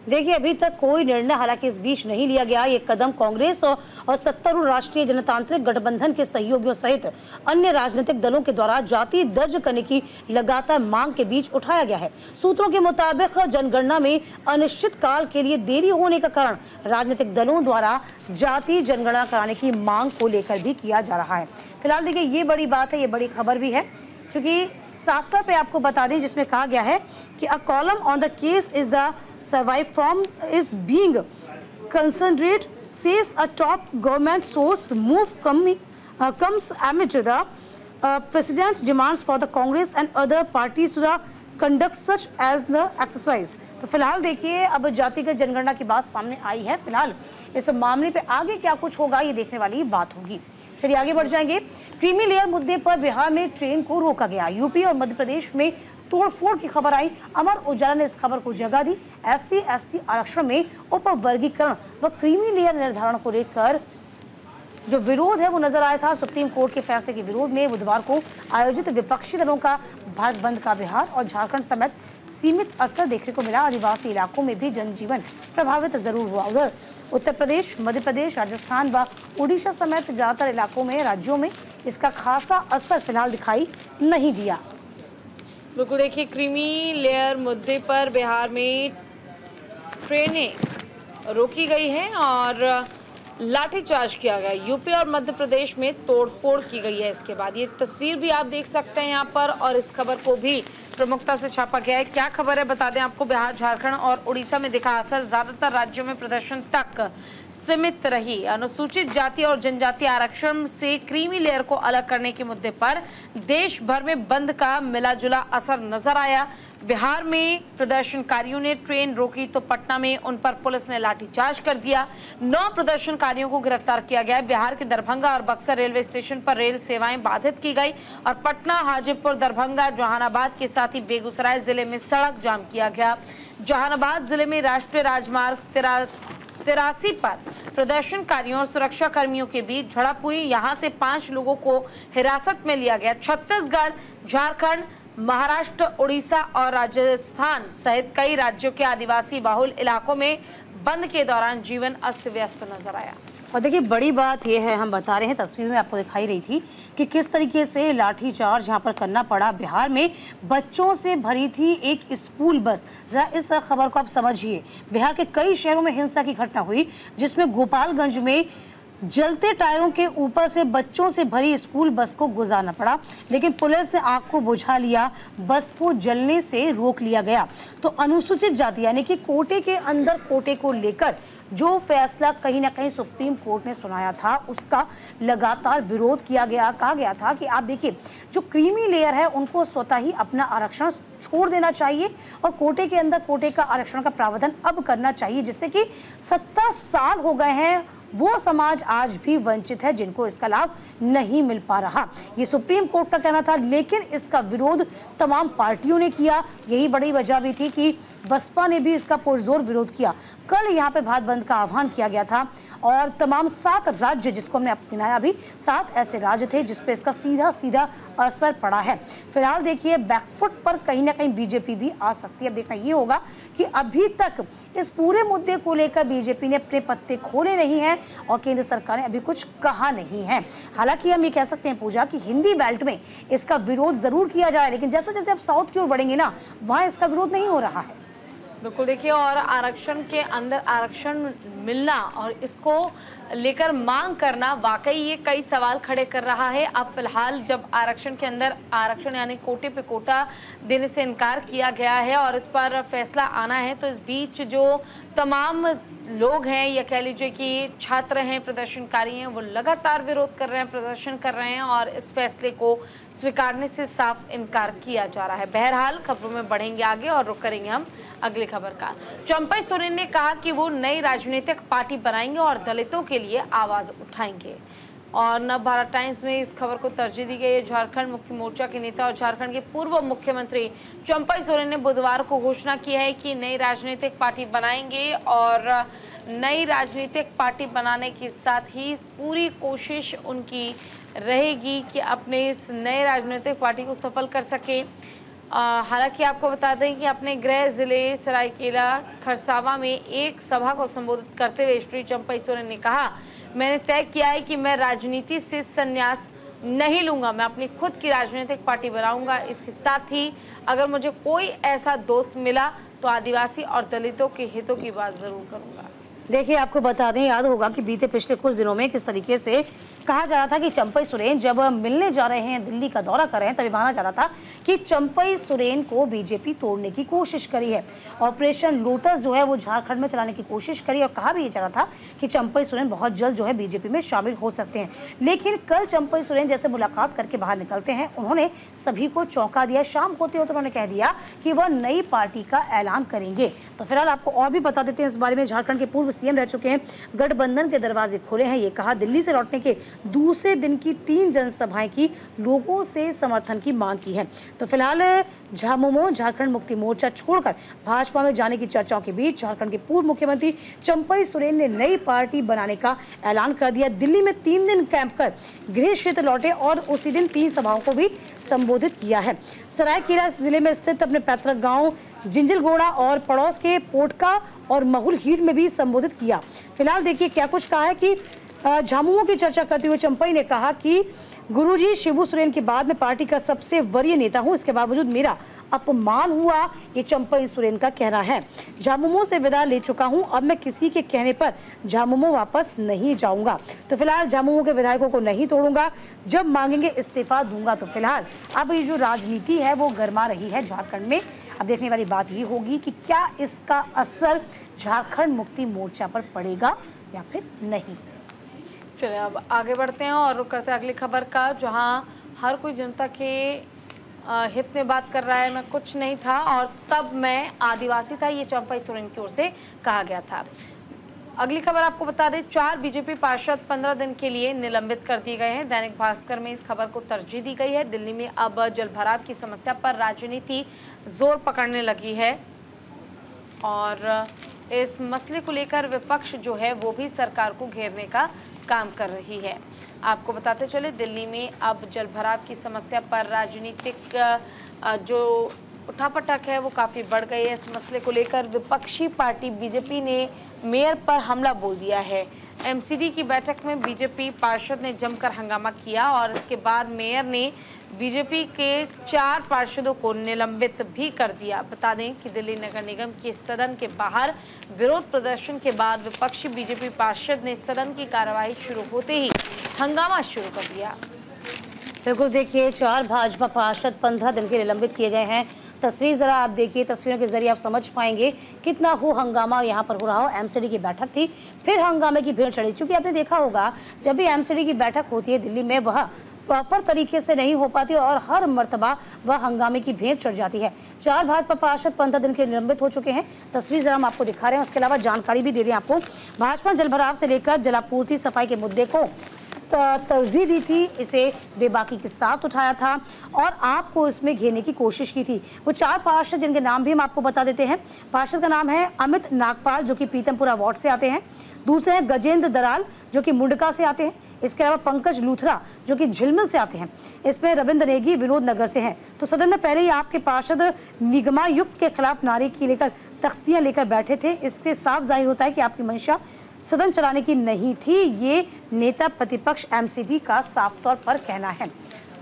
देखिए, अभी तक कोई निर्णय हालांकि इस बीच नहीं लिया गया। ये कदम कांग्रेस और सत्तारूढ़ राष्ट्रीय जनतांत्रिक गठबंधन के सहयोगियों सहित अन्य राजनीतिक दलों के द्वारा जाति दर्ज करने की लगातार मांग के बीच उठाया गया है। सूत्रों के मुताबिक जनगणना में अनिश्चित काल के लिए देरी होने का कारण राजनीतिक दलों द्वारा जाति जनगणना कराने की मांग को लेकर भी किया जा रहा है। फिलहाल देखिए, ये बड़ी बात है, ये बड़ी खबर भी है, क्योंकि साफ तौर पे आपको बता दें जिसमें कहा गया है कि a column on the case is the survive from is being considered, says a top government source. Move comes amid the president demands for the Congress and other parties to the conduct such as the exercise. तो फिलहाल देखिए, अब जातिगत जनगणना की बात सामने आई है। फिलहाल इस मामले पे आगे क्या कुछ होगा ये देखने वाली बात होगी। चलिए आगे बढ़ जाएंगे। क्रीमी लेयर मुद्दे पर बिहार में ट्रेन को रोका गया। यूपी और मध्य प्रदेश में तोड़फोड़ की खबर आई। अमर उजाला ने इस खबर को जगह दी। SC, ST आरक्षण में उपवर्गीकरण व क्रीमी लेयर निर्धारण को लेकर जो विरोध है वो नजर आया था। सुप्रीम कोर्ट के फैसले के विरोध में बुधवार को आयोजित विपक्षी दलों का भारत बंद का बिहार और झारखंड समेत सीमित असर देखने को मिला। आदिवासी इलाकों में भी जनजीवन प्रभावित जरूर हुआ। उधर उत्तर प्रदेश, मध्य प्रदेश, राजस्थान व उड़ीसा समेत ज्यादातर इलाकों में राज्यों में इसका खासा असर फिलहाल दिखाई नहीं दिया। बिल्कुल देखिए, क्रीमी लेयर मुद्दे पर बिहार में ट्रेनें रोकी गई हैं और लाठीचार्ज किया गया। यूपी और मध्य प्रदेश में तोड़फोड़ की गई है। इसके बाद ये तस्वीर भी आप देख सकते हैं यहाँ पर, और इस खबर को भी प्रमुखता से छापा गया है। क्या खबर है बता दें आपको। बिहार, झारखंड और उड़ीसा में दिखा असर, ज्यादातर राज्यों में प्रदर्शन तक सीमित रही। अनुसूचित जाति और जनजाति आरक्षण से क्रीमी लेयर को अलग करने के मुद्दे पर देश भर में बंद का मिला जुला असर नजर आया। बिहार में प्रदर्शनकारियों ने ट्रेन रोकी तो पटना में उन पर पुलिस ने लाठीचार्ज कर दिया। 9 प्रदर्शनकारियों को गिरफ्तार किया गया। बिहार के दरभंगा और बक्सर रेलवे स्टेशन पर रेल सेवाएं बाधित की गई और पटना, हाजीपुर, दरभंगा, जहानाबाद के साथ ही बेगूसराय जिले में सड़क जाम किया गया। जहानाबाद जिले में राष्ट्रीय राजमार्ग 83 पर प्रदर्शनकारियों और सुरक्षा कर्मियों के बीच झड़प हुई। यहां से 5 लोगों को हिरासत में लिया गया। छत्तीसगढ़, झारखंड, महाराष्ट्र, उड़ीसा और राजस्थान सहित कई राज्यों के आदिवासी बहुल इलाकों में बंद के दौरान जीवन अस्त व्यस्त नजर आया। और देखिए बड़ी बात यह है, हम बता रहे हैं, तस्वीर में आपको दिखाई रही थी कि किस तरीके से लाठीचार्ज यहाँ पर करना पड़ा। बिहार में बच्चों से भरी थी एक स्कूल बस। जरा इस खबर को आप समझिए। बिहार के कई शहरों में हिंसा की घटना हुई, जिसमें गोपालगंज में जलते टायरों के ऊपर से बच्चों से भरी स्कूल बस को गुजारना पड़ा, लेकिन पुलिस ने आग को बुझा लिया, बस को जलने से रोक लिया गया। तो अनुसूचित जाति यानी कि कोटे के अंदर कोटे को लेकर जो फैसला कहीं ना कहीं सुप्रीम कोर्ट ने सुनाया था, उसका लगातार विरोध किया गया। कहा गया था कि आप देखिए, जो क्रीमी लेयर है उनको स्वतः ही अपना आरक्षण छोड़ देना चाहिए और कोटे के अंदर कोटे का आरक्षण का प्रावधान अब करना चाहिए, जिससे कि 70 साल हो गए हैं वो समाज आज भी वंचित है, जिनको इसका लाभ नहीं मिल पा रहा। ये सुप्रीम कोर्ट का कहना था, लेकिन इसका विरोध तमाम पार्टियों ने किया। यही बड़ी वजह भी थी कि बसपा ने भी इसका पुरजोर विरोध किया। कल यहाँ पे भारत बंद का आह्वान किया गया था और तमाम 7 राज्य, जिसको हमने गिनाया अभी, 7 ऐसे राज्य थे जिसपे इसका सीधा सीधा असर पड़ा है। फिलहाल देखिए, बैकफुट पर कहीं ना कहीं बीजेपी भी आ सकती है। अब देखना ये होगा कि अभी तक इस पूरे मुद्दे को लेकर बीजेपी ने अपने पत्ते खोले नहीं हैं और केंद्र सरकार ने अभी कुछ कहा नहीं है। हालांकि हम ये कह सकते हैं पूजा कि हिंदी बेल्ट में इसका विरोध जरूर किया जाए, लेकिन जैसे जैसे आप साउथ की ओर बढ़ेंगे ना, वहां इसका विरोध नहीं हो रहा है। बिल्कुल, देखिए, और आरक्षण के अंदर आरक्षण मिलना और इसको लेकर मांग करना वाकई ये कई सवाल खड़े कर रहा है। अब फिलहाल जब आरक्षण के अंदर आरक्षण यानी कोटे पे कोटा देने से इनकार किया गया है और इस पर फैसला आना है, तो इस बीच जो तमाम लोग हैं या कह लीजिए कि छात्र हैं, प्रदर्शनकारी हैं, वो लगातार विरोध कर रहे हैं, प्रदर्शन कर रहे हैं और इस फैसले को स्वीकारने से साफ इनकार किया जा रहा है। बहरहाल खबरों में बढ़ेंगे आगे और रुक करेंगे हम अगली खबर का। चंपई सोरेन ने कहा कि वो नई राजनीतिक पार्टी बनाएंगे और दलितों के लिए आवाज उठाएंगे और नव भारत टाइम्स में इस खबर को तरजीह दी गई है। झारखंड मुक्ति मोर्चा के नेता और झारखंड के पूर्व मुख्यमंत्री चंपई सोरेन ने बुधवार को घोषणा की है कि नई राजनीतिक पार्टी बनाएंगे और नई राजनीतिक पार्टी बनाने के साथ ही पूरी कोशिश उनकी रहेगी कि अपने इस नए राजनीतिक पार्टी को सफल कर सके। हालांकि आपको बता दें कि अपने गृह जिले सरायकेला खरसावा में एक सभा को संबोधित करते हुए श्री चंपई सोरेन ने कहा, मैंने तय किया है कि मैं राजनीति से संन्यास नहीं लूंगा, मैं अपनी खुद की राजनीतिक पार्टी बनाऊंगा। इसके साथ ही अगर मुझे कोई ऐसा दोस्त मिला तो आदिवासी और दलितों के हितों की बात जरूर करूंगा। देखिए, आपको बता दें, याद होगा कि बीते पिछले कुछ दिनों में किस तरीके से कहा जा रहा था कि चंपई सोरेन जब मिलने जा रहे हैं, दिल्ली का दौरा कर रहे हैं, तभी माना जा रहा था कि चंपई सोरेन को बीजेपी तोड़ने की कोशिश करी है। ऑपरेशन लोटस जो है वो झारखंड में चलाने की कोशिश करी और कहा भी ये जा रहा था कि चंपई सोरेन बहुत जल्द जो है बीजेपी में शामिल हो सकते हैं। लेकिन कल चंपई सोरेन जैसे मुलाकात करके बाहर निकलते हैं, उन्होंने सभी को चौंका दिया। शाम होते होते उन्होंने कह दिया कि वह नई पार्टी का ऐलान करेंगे। तो फिलहाल आपको और भी बता देते हैं इस बारे में। झारखंड के पूर्व सीएम रह चुके हैं, गठबंधन के दरवाजे खुले हैं। ये कहा, दिल्ली से लौटने के दूसरे दिन की 3 जनसभाएं की, लोगों से समर्थन की मांग की है। तो फिलहाल झामुमो झारखंड मुक्ति मोर्चा छोड़कर भाजपा में जाने की चर्चाओं के बीच झारखंड के पूर्व मुख्यमंत्री चंपई सोरेन ने नई पार्टी बनाने का ऐलान कर दिया। दिल्ली में 3 दिन कैंप कर गृह क्षेत्र लौटे और उसी दिन 3 सभाओं को भी संबोधित किया है। सरायकेला जिले में स्थित अपने पैतृक गांव जिंजलगोड़ा और पड़ोस के पोटका और महुल हीड में भी संबोधित किया। फिलहाल देखिए क्या कुछ कहा है कि झामुमो की चर्चा करते हुए चंपई ने कहा कि गुरुजी शिबू सोरेन के बाद मैं पार्टी का सबसे वरीय नेता हूं, इसके बावजूद मेरा अपमान हुआ, ये चंपई सोरेन का कहना है। झामुमो से विदा ले चुका हूं, अब मैं किसी के कहने पर झामुमो वापस नहीं जाऊंगा। तो फिलहाल झामुमो के विधायकों को नहीं तोड़ूंगा, जब मांगेंगे इस्तीफा दूंगा। तो फिलहाल अब ये जो राजनीति है वो गर्मा रही है झारखंड में। अब देखने वाली बात ये होगी कि क्या इसका असर झारखंड मुक्ति मोर्चा पर पड़ेगा या फिर नहीं। चलिए अब आगे बढ़ते हैं और रुक करते हैं अगली खबर का, जहां हर कोई जनता के हित में बात कर रहा है, मैं कुछ नहीं था और तब मैं आदिवासी था, ये चंपई सोरेन की ओर से कहा गया था। अगली खबर आपको बता दें, 4 बीजेपी पार्षद 15 दिन के लिए निलंबित कर दिए गए हैं। दैनिक भास्कर में इस खबर को तरजीह दी गई है। दिल्ली में अब जलभराव की समस्या पर राजनीति जोर पकड़ने लगी है और इस मसले को लेकर विपक्ष जो है वो भी सरकार को घेरने का काम कर रही है। आपको बताते चले, दिल्ली में अब जलभराव की समस्या पर राजनीतिक जो उठापटक है वो काफ़ी बढ़ गई है। इस मसले को लेकर विपक्षी पार्टी बीजेपी ने मेयर पर हमला बोल दिया है। एमसीडी की बैठक में बीजेपी पार्षद ने जमकर हंगामा किया और इसके बाद मेयर ने बीजेपी के 4 पार्षदों को निलंबित भी कर दिया। बता दें कि दिल्ली नगर निगम के सदन के बाहर विरोध प्रदर्शन के बाद विपक्षी बीजेपी पार्षद ने सदन की कार्यवाही शुरू होते ही हंगामा शुरू कर दिया। बिल्कुल, देखिए 4 भाजपा पार्षद 15 दिन के निलंबित किए गए हैं। तस्वीर ज़रा आप देखिए, तस्वीरों के जरिए आप समझ पाएंगे कितना हो हंगामा यहाँ पर हो रहा हो। एमसीडी की बैठक थी, फिर हंगामे की भीड़ चढ़ी। चूँकि आपने देखा होगा जब भी एमसीडी की बैठक होती है दिल्ली में, वह प्रॉपर तरीके से नहीं हो पाती और हर मर्तबा वह हंगामे की भीड़ चढ़ जाती है। 4 भाजपा पार्षद 15 दिन के निलंबित हो चुके हैं। तस्वीर जरा हम आपको दिखा रहे हैं। उसके अलावा जानकारी भी दे दें आपको, भाजपा जलभराव से लेकर जलापूर्ति सफाई के मुद्दे को तरजीह दी थी, इसे बेबाकी के साथ उठाया था और आपको इसमें घेरने की कोशिश की थी। वो 4 पार्षद जिनके नाम भी हम आपको बता देते हैं। पार्षद का नाम है अमित नागपाल जो कि पीतमपुरा वार्ड से आते हैं। दूसरे हैं गजेंद्र दराल जो कि मुंडका से आते हैं। इसके अलावा पंकज लूथरा जो कि झिलमिल से आते हैं। इसमें रविंद्र नेगी विनोद नगर से हैं। तो सदन में पहले ही आपके पार्षद निगमायुक्त के खिलाफ नारे की लेकर तख्तियां लेकर बैठे थे। इससे साफ जाहिर होता है कि आपकी मंशा सदन चलाने की नहीं थी। ये नेता प्रतिपक्ष एमसीडी का साफ तौर पर कहना है।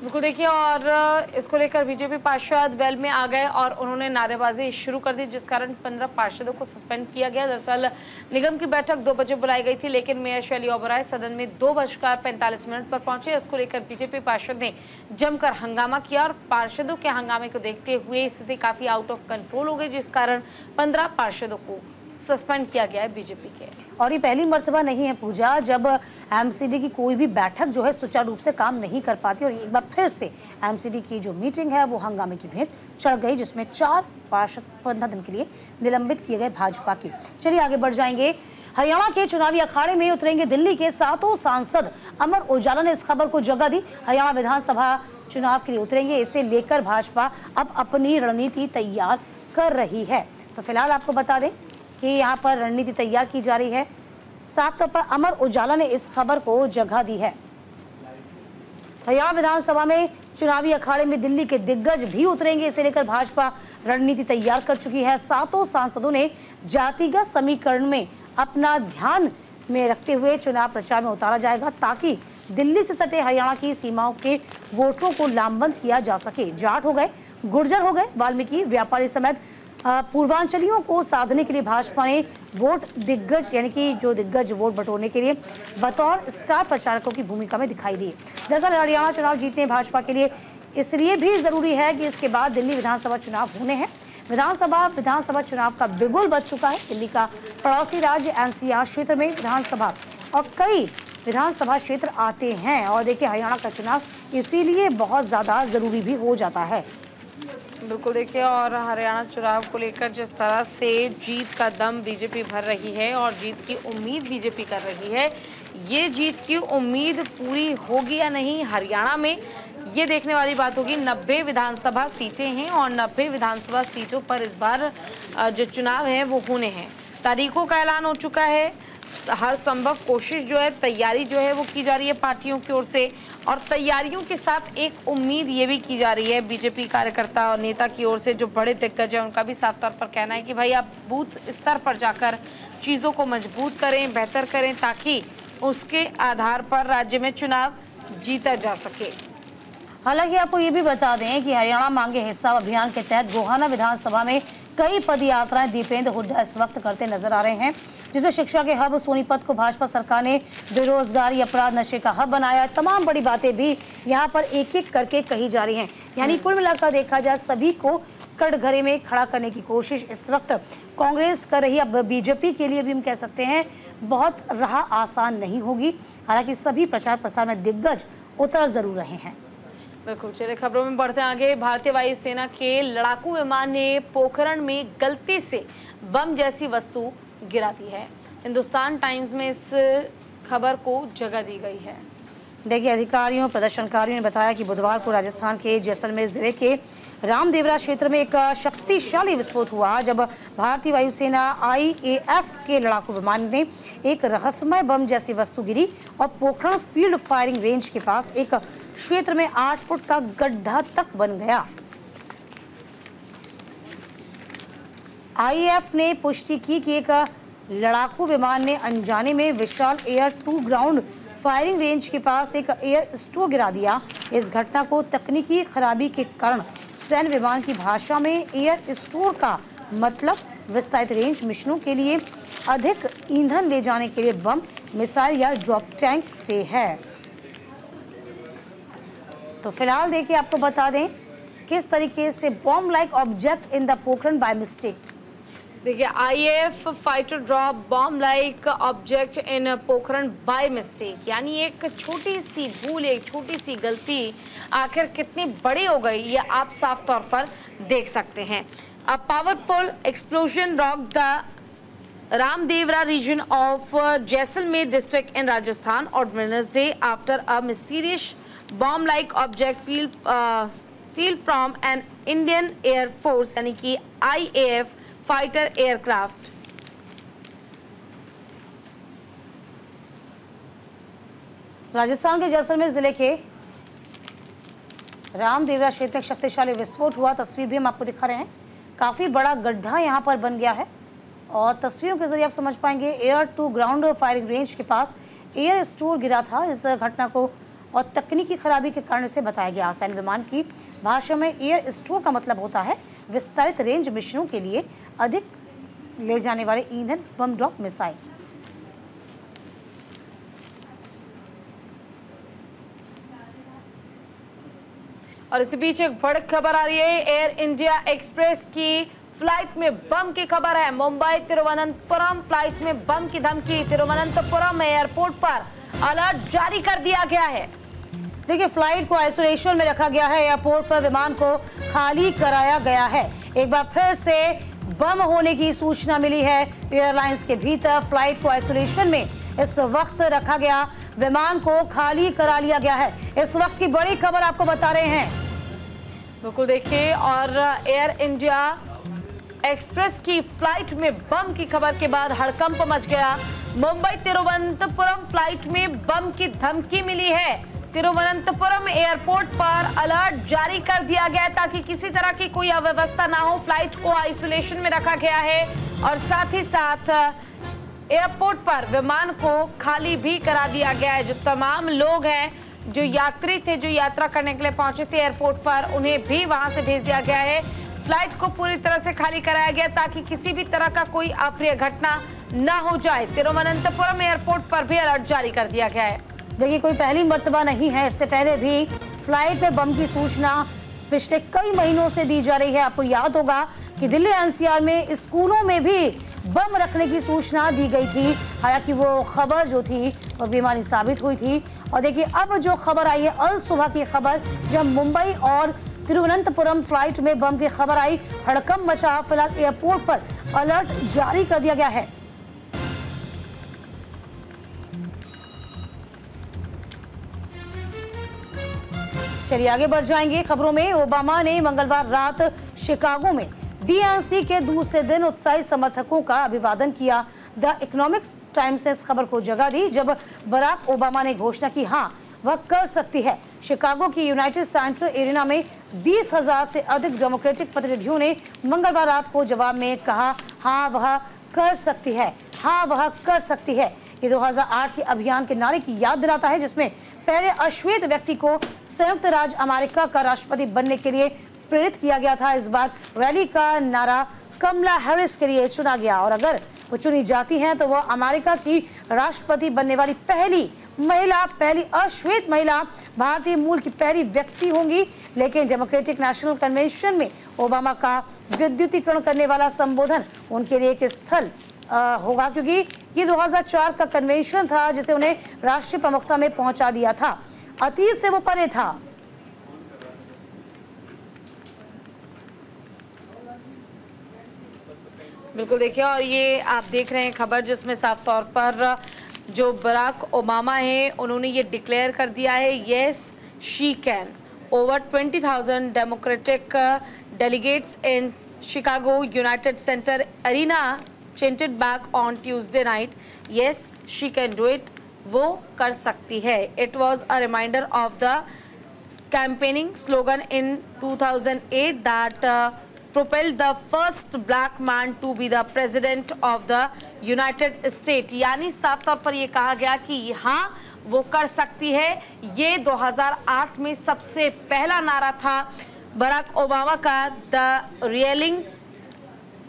बिल्कुल, देखिए, और इसको लेकर बीजेपी पार्षद वेल में आ गए और उन्होंने नारेबाजी शुरू कर दी, जिस कारण 15 पार्षदों को सस्पेंड किया गया। दरअसल निगम की बैठक 2 बजे बुलाई गई थी, लेकिन मेयर शैली ओबराय सदन में 2:45 पर पहुंचे। इसको लेकर बीजेपी पार्षद ने जमकर हंगामा किया और पार्षदों के हंगामे को देखते हुए स्थिति काफी आउट ऑफ कंट्रोल हो गई, जिस कारण 15 पार्षदों को सस्पेंड किया गया है बीजेपी के। और ये पहली मर्तबा नहीं है पूजा जब एमसीडी की कोई भी बैठक जो है सुचारू रूप से काम नहीं कर पाती और एक बार फिर से एमसीडी की जो मीटिंग है वो हंगामे की भीड़ चढ़ गई, जिसमें 4 पार्षद 15 दिन के लिए निलंबित किए गए भाजपा के। चलिए आगे बढ़ जाएंगे। हरियाणा के चुनावी अखाड़े में उतरेंगे दिल्ली के 7 सांसद। अमर उजाला ने इस खबर को जगह दी। हरियाणा विधानसभा चुनाव के लिए उतरेंगे, इसे लेकर भाजपा अब अपनी रणनीति तैयार कर रही है। तो फिलहाल आपको बता दें कि यहाँ पर रणनीति तैयार की जा रही है। साफ तौर पर अमर उजाला ने इस खबर को जगह दी है। हरियाणा विधानसभा में चुनावी अखाड़े में दिल्ली के दिग्गज भी उतरेंगे, इसे लेकर भाजपा रणनीति तैयार कर चुकी है। 7 सांसदों ने जातिगत समीकरण में अपना ध्यान में रखते हुए चुनाव प्रचार में उतारा जाएगा, ताकि दिल्ली से सटे हरियाणा की सीमाओं के वोटरों को लामबंद किया जा सके। जाट हो गए, गुर्जर हो गए, वाल्मीकि, व्यापारी समेत पूर्वांचलियों को साधने के लिए भाजपा ने वोट दिग्गज यानी कि जो दिग्गज वोट बटोरने के लिए बतौर स्टार प्रचारकों की भूमिका में दिखाई दी। दरअसल हरियाणा चुनाव जीतने भाजपा के लिए इसलिए भी जरूरी है कि इसके बाद दिल्ली विधानसभा चुनाव होने हैं। विधानसभा चुनाव का बिगुल बज चुका है। दिल्ली का पड़ोसी राज्य एनसीआर क्षेत्र में विधानसभा और कई विधानसभा क्षेत्र आते हैं और देखिए हरियाणा का चुनाव इसीलिए बहुत ज़्यादा ज़रूरी भी हो जाता है। बिल्कुल, देखिए, और हरियाणा चुनाव को लेकर जिस तरह से जीत का दम बीजेपी भर रही है और जीत की उम्मीद बीजेपी कर रही है, ये जीत की उम्मीद पूरी होगी या नहीं हरियाणा में, ये देखने वाली बात होगी। 90 विधानसभा सीटें हैं और 90 विधानसभा सीटों पर इस बार जो चुनाव है वो होने हैं। तारीखों का ऐलान हो चुका है। हर संभव कोशिश जो है, तैयारी जो है वो की जा रही है पार्टियों की ओर से, और तैयारियों के साथ एक उम्मीद ये भी की जा रही है बीजेपी कार्यकर्ता और नेता की ओर से। जो बड़े दिग्गज हैं उनका भी साफ तौर पर कहना है कि भाई आप बूथ स्तर पर जाकर चीज़ों को मजबूत करें, बेहतर करें, ताकि उसके आधार पर राज्य में चुनाव जीता जा सके। हालांकि आपको ये भी बता दें कि हरियाणा मांगे हिस्सा अभियान के तहत गोहाना विधानसभा में कई पद यात्राएं दीपेंद्र हुड्डा इस वक्त करते नजर आ रहे हैं, जिसमें शिक्षा के हब सोनीपत को भाजपा सरकार ने बेरोजगारी, अपराध, नशे का हब बनाया। तमाम बड़ी बातें भी यहाँ पर एक एक करके कही जा रही हैं। यानी कुल मिलाकर देखा जाए सभी को कटघरे में खड़ा करने की कोशिश इस वक्त कांग्रेस कर रही है। अब बीजेपी के लिए भी हम कह सकते हैं बहुत राह आसान नहीं होगी। हालांकि सभी प्रचार प्रसार में दिग्गज उतर जरूर रहे हैं। बिल्कुल, चलिए खबरों में बढ़ते आगे। भारतीय वायुसेना के लड़ाकू विमान ने पोखरण में गलती से बम जैसी वस्तु गिरा दी है। हिंदुस्तान टाइम्स में इस खबर को जगह दी गई है। देखिए, अधिकारियों प्रदर्शनकारियों ने बताया कि बुधवार को राजस्थान के जैसलमेर जिले के रामदेवरा क्षेत्र में एक शक्तिशाली विस्फोट हुआ जब भारतीय वायुसेना IAF के लड़ाकू विमान ने एक रहस्यमय बम जैसी वस्तु गिरी और पोखरण फील्ड फायरिंग रेंज के पास एक क्षेत्र में 8 फुट का गड्ढा तक बन गया। IAF ने पुष्टि की कि एक लड़ाकू विमान ने अनजाने में विशाल air to ground firing range के पास एक एयर स्टोर गिरा दिया। इस घटना को तकनीकी खराबी के कारण सैन्य विमान की भाषा में एयर स्टोर का मतलब विस्तारित रेंज मिशनों के लिए अधिक ईंधन ले जाने के लिए बम, मिसाइल या ड्रॉप टैंक से है। तो फिलहाल देखिए, आपको बता दें किस तरीके से bomb like object in the Pokhran by mistake. देखिए, IAF fighter drop bomb like object in Pokhran by mistake, यानी एक छोटी सी भूल, एक छोटी सी गलती आखिर कितनी बड़ी हो गई, ये आप साफ तौर पर देख सकते हैं। A powerful explosion rock the Ramdevra region of Jaisalmer district in Rajasthan on Wednesday after a mysterious bomb-like object fell from an Indian Air Force यानी कि IAF फाइटर एयरक्राफ्ट। राजस्थान के जैसलमेर जिले के रामदेवरा क्षेत्र में शक्तिशाली विस्फोट हुआ। तस्वीर भी हम आपको दिखा रहे हैं। काफी बड़ा गड्ढा यहां पर बन गया है और तस्वीरों के जरिए आप समझ पाएंगे air to ground firing range के पास एयर स्टोर गिरा था। इस घटना को और तकनीकी खराबी के कारण से बताया गया। सैन्य विमान की भाषा में एयर स्टोर का मतलब होता है विस्तारित रेंज मिशनों के लिए अधिक ले जाने वाले ईंधन, बम, ड्रॉप, मिसाइल। और इसी बीच एक बड़ी खबर आ रही है। एयर इंडिया एक्सप्रेस की फ्लाइट में बम की खबर है। मुंबई तिरुवनंतपुरम फ्लाइट में बम की धमकी। तिरुवनंतपुरम एयरपोर्ट पर अलर्ट जारी कर दिया गया है। देखिए, फ्लाइट को आइसोलेशन में रखा गया है। एयरपोर्ट पर विमान को खाली कराया गया है। एक बार फिर से बम होने की सूचना मिली है। एयरलाइंस के भीतर फ्लाइट को आइसोलेशन में इस वक्त रखा गया, विमान को खाली करा लिया गया है। इस वक्त की बड़ी खबर आपको बता रहे हैं। बिल्कुल देखिए, और एयर इंडिया एक्सप्रेस की फ्लाइट में बम की खबर के बाद हड़कंप मच गया। मुंबई तिरुवनंतपुरम फ्लाइट में बम की धमकी मिली है। तिरुवनंतपुरम एयरपोर्ट पर अलर्ट जारी कर दिया गया है ताकि किसी तरह की कोई अव्यवस्था ना हो। फ्लाइट को आइसोलेशन में रखा गया है और साथ ही साथ एयरपोर्ट पर विमान को खाली भी करा दिया गया है। जो तमाम लोग हैं, जो यात्री थे, जो यात्रा करने के लिए पहुंचे थे एयरपोर्ट पर, उन्हें भी वहां से भेज दिया गया है। फ्लाइट को पूरी तरह से खाली कराया गया ताकि किसी भी तरह का कोई अप्रिय घटना न हो जाए। तिरुवनंतपुरम एयरपोर्ट पर भी अलर्ट जारी कर दिया गया है। देखिए, कोई पहली मर्तबा नहीं है। इससे पहले भी फ्लाइट में बम की सूचना पिछले कई महीनों से दी जा रही है। आपको याद होगा कि दिल्ली NCR में स्कूलों में भी बम रखने की सूचना दी गई थी। हालांकि वो खबर जो थी वो बेमानी साबित हुई थी। और देखिए, अब जो खबर आई है, अल सुबह की खबर, जब मुंबई और तिरुवनंतपुरम फ्लाइट में बम की खबर आई, हड़कंप मचा। फिलहाल एयरपोर्ट पर अलर्ट जारी कर दिया गया है। चलिए आगे बढ़ जाएंगे खबरों में। ओबामा ने मंगलवार रात शिकागो में DNC के दूसरे दिन उत्साही समर्थकों का अभिवादन किया। द इकोनॉमिक्स टाइम्स ने इस खबर को जगह दी जब बराक ओबामा ने घोषणा की, हाँ वह कर सकती है। शिकागो की यूनाइटेड सेंटर एरिना में 20,000 से अधिक डेमोक्रेटिक प्रतिनिधियों ने मंगलवार रात को जवाब में कहा, हाँ वह कर सकती है, हाँ वह कर सकती है। ये 2008 के अभियान के नारे की याद दिलाता है जिसमें पहले अश्वेत व्यक्ति को संयुक्त राज्य अमेरिका का राष्ट्रपति बनने के लिए प्रेरित किया गया था। इस बार रैली का नारा कमला हैरिस के लिए चुना गया और अगर वो चुनी जाती हैं तो वह अमेरिका की राष्ट्रपति बनने वाली पहली महिला, पहली अश्वेत महिला, भारतीय मूल की पहली व्यक्ति होंगी। लेकिन डेमोक्रेटिक नेशनल कन्वेंशन में ओबामा का विद्युतीकरण करने वाला संबोधन उनके लिए एक स्थल होगा, क्योंकि ये 2004 का कन्वेंशन था जिसे उन्हें राष्ट्रीय प्रमुखता में पहुंचा दिया था। अतीत से वो परे था। बिल्कुल देखिए, और ये आप देख रहे हैं खबर जिसमें साफ तौर पर जो बराक ओबामा है उन्होंने ये डिक्लेयर कर दिया है, yes she can. Over 20,000 democratic delegates in Chicago United Center arena chanted back on Tuesday night, yes she can do it, वो कर सकती है। It was a reminder of the campaigning slogan in 2008 that propelled the first black man to be the president of the United States। यानी साफ तौर पर ये कहा गया कि हाँ वो कर सकती है। ये 2008 में सबसे पहला नारा था बराक ओबामा का। The rallying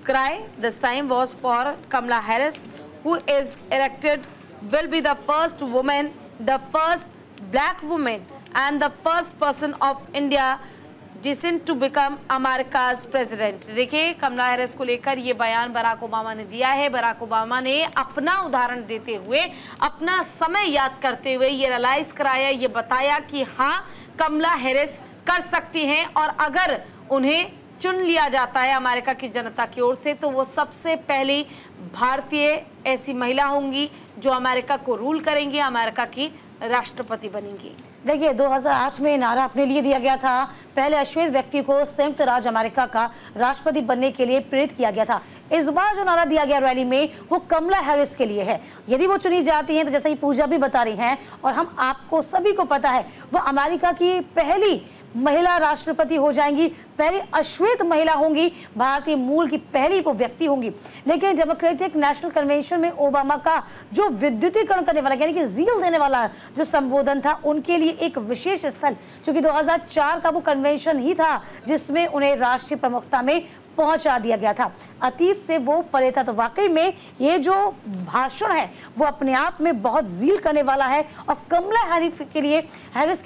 cry this time was for Kamala Harris, who is elected will be the first woman, the first black woman and the first person of India destined to become America's president। देखिए कमला Harris को लेकर ये बयान Barack Obama ने दिया है। Barack Obama ने अपना उदाहरण देते हुए, अपना समय याद करते हुए ये रियलाइज कराया, ये बताया कि हाँ कमला हैरिस कर सकती हैं और अगर उन्हें चुन लिया जाता है अमेरिका की जनता की ओर से तो वो सबसे पहली भारतीय ऐसी महिला होंगी जो अमेरिका को रूल करेंगी, अमेरिका की राष्ट्रपति बनेंगी। देखिए 2008 में नारा अपने लिए दिया गया था। पहले अश्वेत व्यक्ति को संयुक्त राज्य अमेरिका का राष्ट्रपति बनने के लिए प्रेरित किया गया था। इस बार जो नारा दिया गया रैली में वो कमला हैरिस के लिए है। यदि वो चुनी जाती हैं तो जैसे ही पूजा भी बता रही हैं और हम आपको सभी को पता है वो अमेरिका की पहली महिला राष्ट्रपति हो जाएंगी, पहली अश्वेत महिला होंगी, भारतीय मूल की पहली वो व्यक्ति होंगी। लेकिन डेमोक्रेटिक नेशनल कन्वेंशन में ओबामा का जो विद्युतीकरण करने वाला यानी कि जील देने वाला जो संबोधन था उनके लिए एक विशेष स्थल, क्योंकि 2004 का वो कन्वेंशन ही था जिसमें उन्हें राष्ट्रीय प्रमुखता में पहुंचा दिया गया था। अतीत से वो परे था। तो वाकई में ये जो भाषण है वो अपने आप में बहुत जील करने वाला है और कमला हैरिस के लिए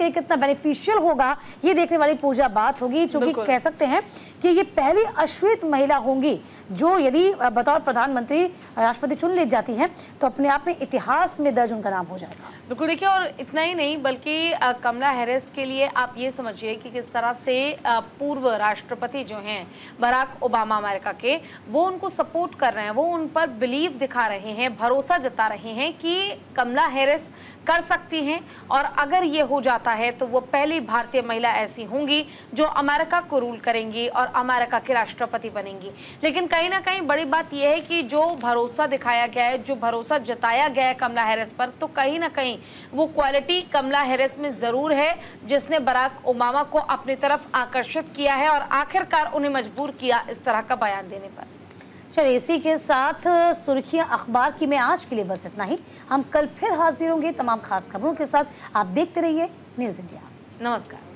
कितना बेनिफिशियल होगा ये देखने वाली पूजा बात होगी, क्योंकि कह सकते हैं कि ये पहली अश्वेत महिला होंगी जो यदि बतौर प्रधानमंत्री राष्ट्रपति चुन ली जाती हैं तो अपने आप में इतिहास में दर्ज उनका नाम हो जाएगा। बिल्कुल देखिए, और इतना ही नहीं बल्कि कमला हैरिस के लिए आप ये समझिए कि किस तरह से पूर्व राष्ट्रपति जो हैं बराक ओबामा अमेरिका के, वो उनको सपोर्ट कर रहे हैं, वो उन पर बिलीव दिखा रहे हैं, भरोसा जता रहे हैं कि कमला हैरिस कर सकती हैं और अगर ये हो जाता है तो वो पहली भारतीय महिला ऐसी होंगी जो अमेरिका को रूल करेंगी और अमेरिका के राष्ट्रपति बनेंगी। लेकिन कहीं ना कहीं बड़ी बात यह है कि जो भरोसा दिखाया गया है, जो भरोसा जताया गया है कमला हैरिस पर, तो कहीं ना कहीं वो क्वालिटी कमला हैरिस में ज़रूर है जिसने बराक ओबामा को अपनी तरफ आकर्षित किया है और आखिरकार उन्हें मजबूर किया इस तरह का बयान देने पर। चलिए इसी के साथ सुर्खियां अखबार की में आज के लिए बस इतना ही। हम कल फिर हाजिर होंगे तमाम खास खबरों के साथ। आप देखते रहिए न्यूज़ इंडिया। नमस्कार।